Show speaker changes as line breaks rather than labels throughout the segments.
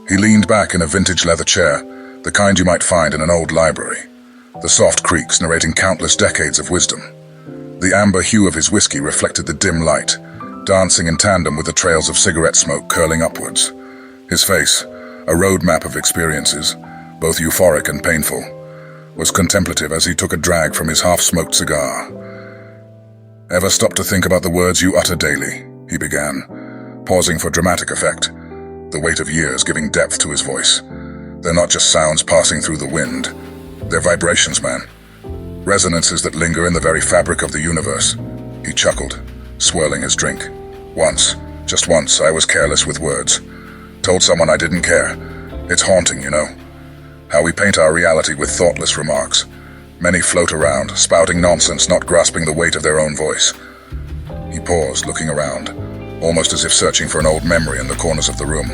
He leaned back in a vintage leather chair, the kind you might find in an old library, the soft creaks narrating countless decades of wisdom. The amber hue of his whiskey reflected the dim light, dancing in tandem with the trails of cigarette smoke curling upwards. His face, a roadmap of experiences, both euphoric and painful, was contemplative as he took a drag from his half-smoked cigar. "Ever stop to think about the words you utter daily?" he began, pausing for dramatic effect, the weight of years giving depth to his voice. "They're not just sounds passing through the wind. They're vibrations, man. Resonances that linger in the very fabric of the universe." He chuckled, swirling his drink. "Once, just once, I was careless with words. Told someone I didn't care. It's haunting, you know. How we paint our reality with thoughtless remarks. Many float around, spouting nonsense, not grasping the weight of their own voice." He paused, looking around, almost as if searching for an old memory in the corners of the room.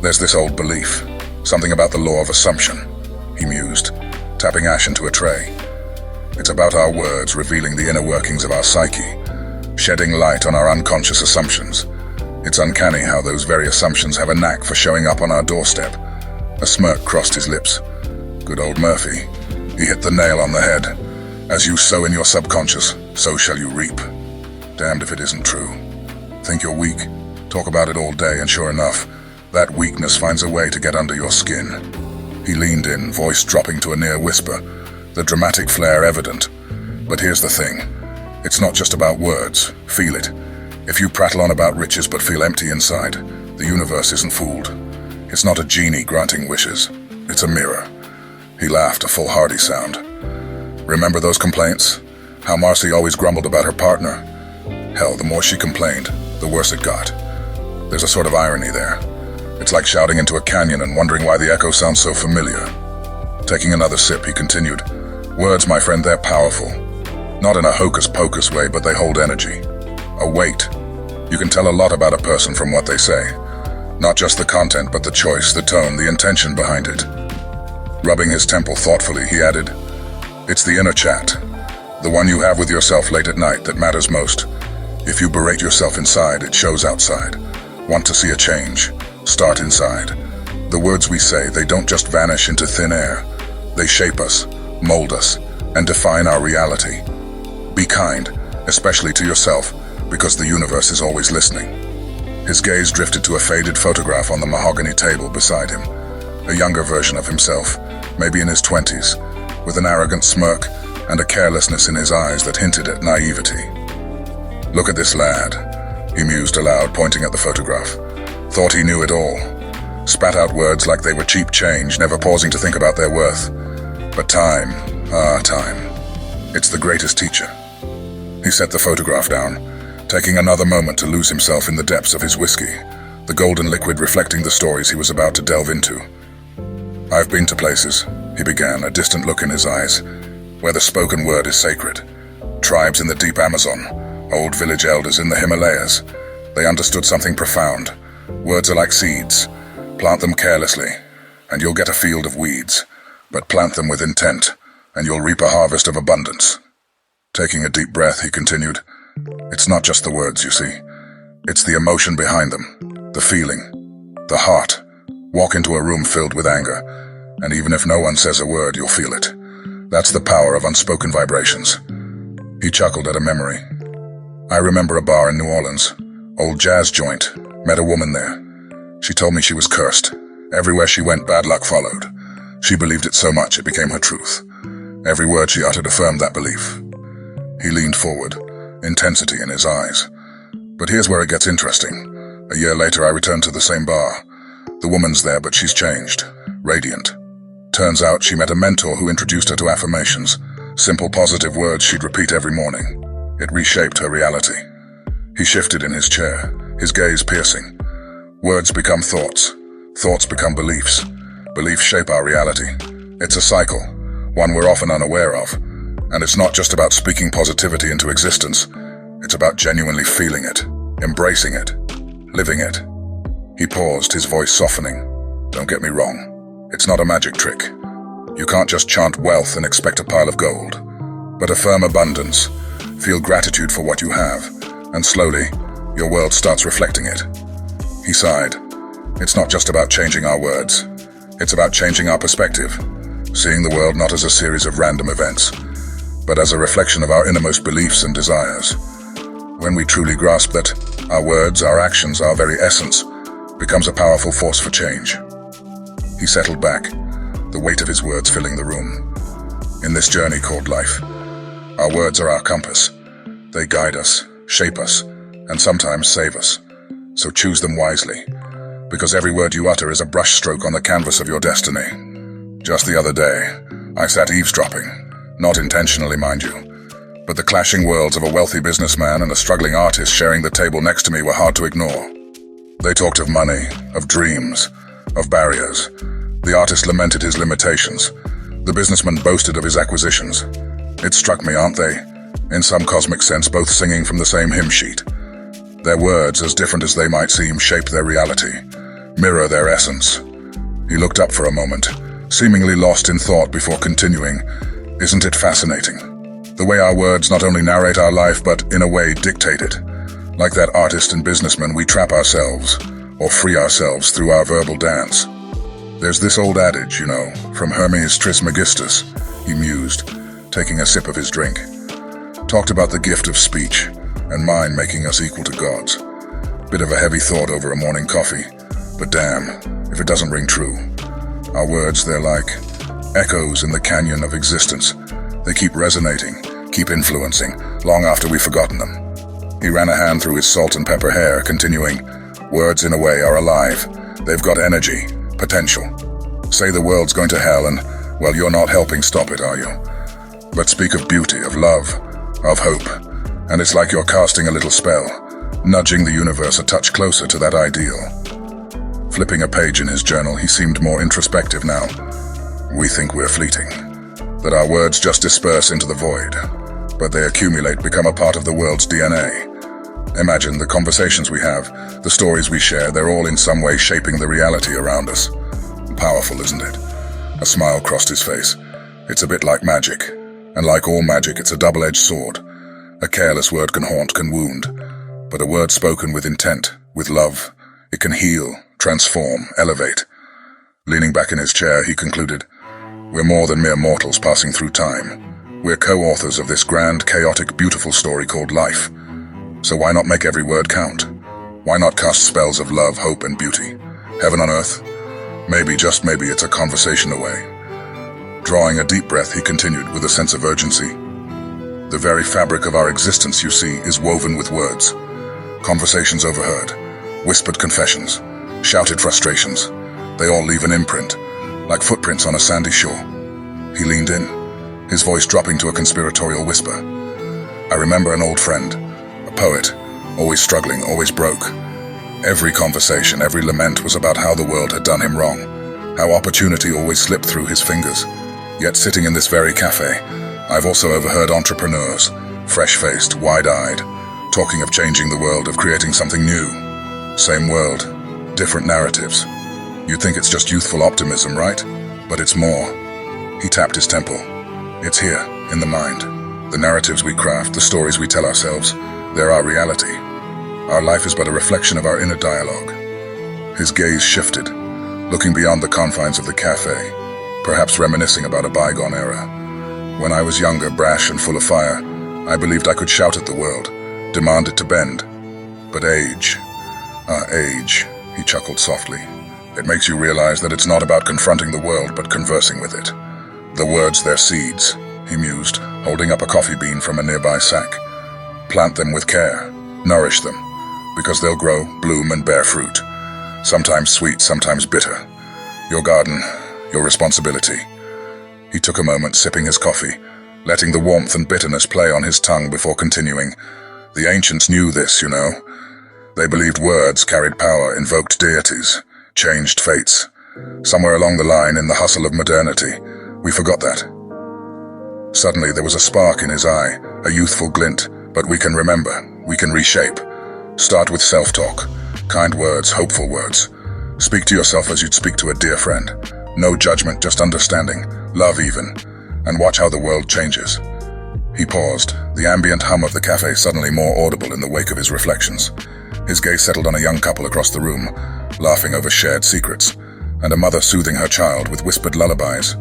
"There's this old belief, something about the law of assumption," he mused, tapping ash into a tray. "It's about our words revealing the inner workings of our psyche, shedding light on our unconscious assumptions. It's uncanny how those very assumptions have a knack for showing up on our doorstep." A smirk crossed his lips. Good old Murphy. He hit the nail on the head. "As you sow in your subconscious, so shall you reap." Damned if it isn't true. Think you're weak, talk about it all day, and sure enough, that weakness finds a way to get under your skin. He leaned in, voice dropping to a near whisper, the dramatic flair evident. "But here's the thing. It's not just about words. Feel it. If you prattle on about riches but feel empty inside, the universe isn't fooled. It's not a genie granting wishes. It's a mirror." He laughed, a full hearty sound. "Remember those complaints? How Marcy always grumbled about her partner? Hell, the more she complained, the worse it got. There's a sort of irony there. It's like shouting into a canyon and wondering why the echo sounds so familiar." Taking another sip, he continued, "Words, my friend, they're powerful. Not in a hocus-pocus way, but they hold energy. A weight. You can tell a lot about a person from what they say. Not just the content, but the choice, the tone, the intention behind it." Rubbing his temple thoughtfully, he added, "It's the inner chat, the one you have with yourself late at night, that matters most. If you berate yourself inside, it shows outside. Want to see a change? Start inside. The words we say, they don't just vanish into thin air. They shape us, mold us, and define our reality. Be kind, especially to yourself, because the universe is always listening." His gaze drifted to a faded photograph on the mahogany table beside him. A younger version of himself, maybe in his 20s, with an arrogant smirk and a carelessness in his eyes that hinted at naivety. "Look at this lad," he mused aloud, pointing at the photograph. "Thought he knew it all. Spat out words like they were cheap change, never pausing to think about their worth. But time, time. It's the greatest teacher." He set the photograph down, taking another moment to lose himself in the depths of his whiskey, the golden liquid reflecting the stories he was about to delve into. "I've been to places," he began, a distant look in his eyes, "where the spoken word is sacred. Tribes in the deep Amazon, old village elders in the Himalayas. They understood something profound. Words are like seeds. Plant them carelessly, and you'll get a field of weeds. But plant them with intent, and you'll reap a harvest of abundance." Taking a deep breath, he continued, "It's not just the words, you see. It's the emotion behind them, the feeling, the heart. Walk into a room filled with anger, and even if no one says a word, you'll feel it. That's the power of unspoken vibrations." He chuckled at a memory. "I remember a bar in New Orleans, old jazz joint, met a woman there. She told me she was cursed. Everywhere she went, bad luck followed. She believed it so much it became her truth. Every word she uttered affirmed that belief." He leaned forward, intensity in his eyes. "But here's where it gets interesting. A year later, I returned to the same bar. The woman's there, but she's changed, radiant. Turns out she met a mentor who introduced her to affirmations, simple positive words she'd repeat every morning. It reshaped her reality." He shifted in his chair, his gaze piercing. "Words become thoughts. Thoughts become beliefs. Beliefs shape our reality. It's a cycle, one we're often unaware of. And it's not just about speaking positivity into existence. It's about genuinely feeling it, embracing it, living it." He paused, his voice softening. "Don't get me wrong. It's not a magic trick. You can't just chant wealth and expect a pile of gold. But affirm abundance, feel gratitude for what you have, and slowly, your world starts reflecting it." He sighed. It's not just about changing our words. It's about changing our perspective, seeing the world not as a series of random events, but as a reflection of our innermost beliefs and desires. When we truly grasp that our words, our actions, our very essence, becomes a powerful force for change. He settled back, the weight of his words filling the room. In this journey called life, our words are our compass. They guide us, shape us, and sometimes save us. So choose them wisely, because every word you utter is a brushstroke on the canvas of your destiny. Just the other day, I sat eavesdropping, not intentionally, mind you, but the clashing worlds of a wealthy businessman and a struggling artist sharing the table next to me were hard to ignore. They talked of money, of dreams, of barriers. The artist lamented his limitations. The businessman boasted of his acquisitions. It struck me, aren't they? In some cosmic sense, both singing from the same hymn sheet. Their words, as different as they might seem, shape their reality, mirror their essence. He looked up for a moment, seemingly lost in thought before continuing. Isn't it fascinating? The way our words not only narrate our life, but in a way dictate it. Like that artist and businessman, we trap ourselves, or free ourselves through our verbal dance. There's this old adage, from Hermes Trismegistus, he mused, taking a sip of his drink. Talked about the gift of speech, and mind making us equal to gods. Bit of a heavy thought over a morning coffee, but damn, if it doesn't ring true. Our words, they're like echoes in the canyon of existence. They keep resonating, keep influencing, long after we've forgotten them. He ran a hand through his salt and pepper hair, continuing, words in a way are alive. They've got energy, potential. Say the world's going to hell and, well, you're not helping stop it, are you? But speak of beauty, of love, of hope, and it's like you're casting a little spell, nudging the universe a touch closer to that ideal. Flipping a page in his journal, he seemed more introspective now. We think we're fleeting, that our words just disperse into the void, but they accumulate, become a part of the world's DNA. Imagine the conversations we have, the stories we share, they're all in some way shaping the reality around us. Powerful, isn't it? A smile crossed his face. It's a bit like magic, and like all magic, it's a double-edged sword. A careless word can haunt, can wound, but a word spoken with intent, with love, it can heal, transform, elevate. Leaning back in his chair, he concluded, we're more than mere mortals passing through time. We're co-authors of this grand, chaotic, beautiful story called life. So why not make every word count? Why not cast spells of love, hope, and beauty? Heaven on earth? Maybe, just maybe, it's a conversation away. Drawing a deep breath, he continued with a sense of urgency. The very fabric of our existence, you see, is woven with words. Conversations overheard, whispered confessions, shouted frustrations. They all leave an imprint, like footprints on a sandy shore. He leaned in, his voice dropping to a conspiratorial whisper. I remember an old friend, a poet, always struggling, always broke. Every conversation, every lament was about how the world had done him wrong, how opportunity always slipped through his fingers. Yet sitting in this very cafe, I've also overheard entrepreneurs, fresh-faced, wide-eyed, talking of changing the world, of creating something new. Same world, different narratives. You'd think it's just youthful optimism, right? But it's more. He tapped his temple. It's here, in the mind. The narratives we craft, the stories we tell ourselves, they're our reality. Our life is but a reflection of our inner dialogue. His gaze shifted, looking beyond the confines of the cafe, perhaps reminiscing about a bygone era. When I was younger, brash and full of fire, I believed I could shout at the world, demand it to bend. But age, age, he chuckled softly. It makes you realize that it's not about confronting the world, but conversing with it. The words, they're seeds, he mused, holding up a coffee bean from a nearby sack. Plant them with care, nourish them, because they'll grow, bloom, and bear fruit. Sometimes sweet, sometimes bitter. Your garden, your responsibility. He took a moment, sipping his coffee, letting the warmth and bitterness play on his tongue before continuing. The ancients knew this, They believed words carried power, invoked deities, changed fates. Somewhere along the line, in the hustle of modernity, we forgot that. Suddenly there was a spark in his eye, a youthful glint, but we can remember, we can reshape. Start with self-talk, kind words, hopeful words. Speak to yourself as you'd speak to a dear friend. No judgment, just understanding, love even, and watch how the world changes. He paused, the ambient hum of the cafe suddenly more audible in the wake of his reflections. His gaze settled on a young couple across the room, laughing over shared secrets, and a mother soothing her child with whispered lullabies.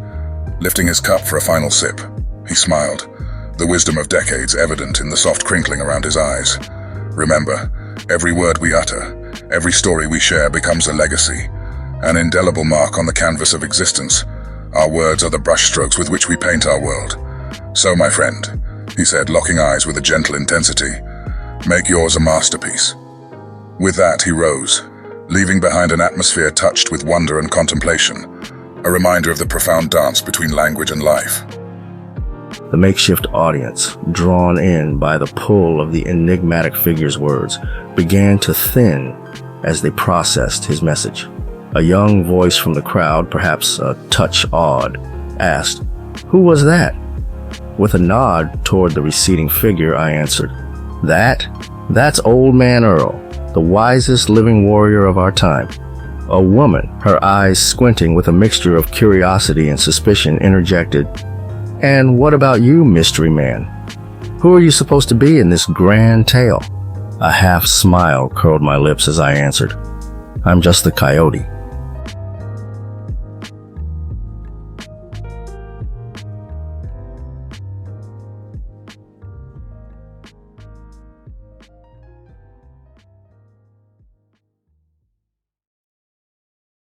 Lifting his cup for a final sip, he smiled, the wisdom of decades evident in the soft crinkling around his eyes. Remember, every word we utter, every story we share becomes a legacy, an indelible mark on the canvas of existence. Our words are the brushstrokes with which we paint our world. So, my friend, he said, locking eyes with a gentle intensity, make yours a masterpiece. With that, he rose, leaving behind an atmosphere touched with wonder and contemplation, a reminder of the profound dance between language and life.
The makeshift audience, drawn in by the pull of the enigmatic figure's words, began to thin as they processed his message. A young voice from the crowd, perhaps a touch awed, asked, "Who was that?" With a nod toward the receding figure, I answered, That's Old Man Earl, the wisest living warrior of our time." A woman, her eyes squinting with a mixture of curiosity and suspicion, interjected, "And what about you, mystery man? Who are you supposed to be in this grand tale?" A half smile curled my lips as I answered, "I'm just the coyote."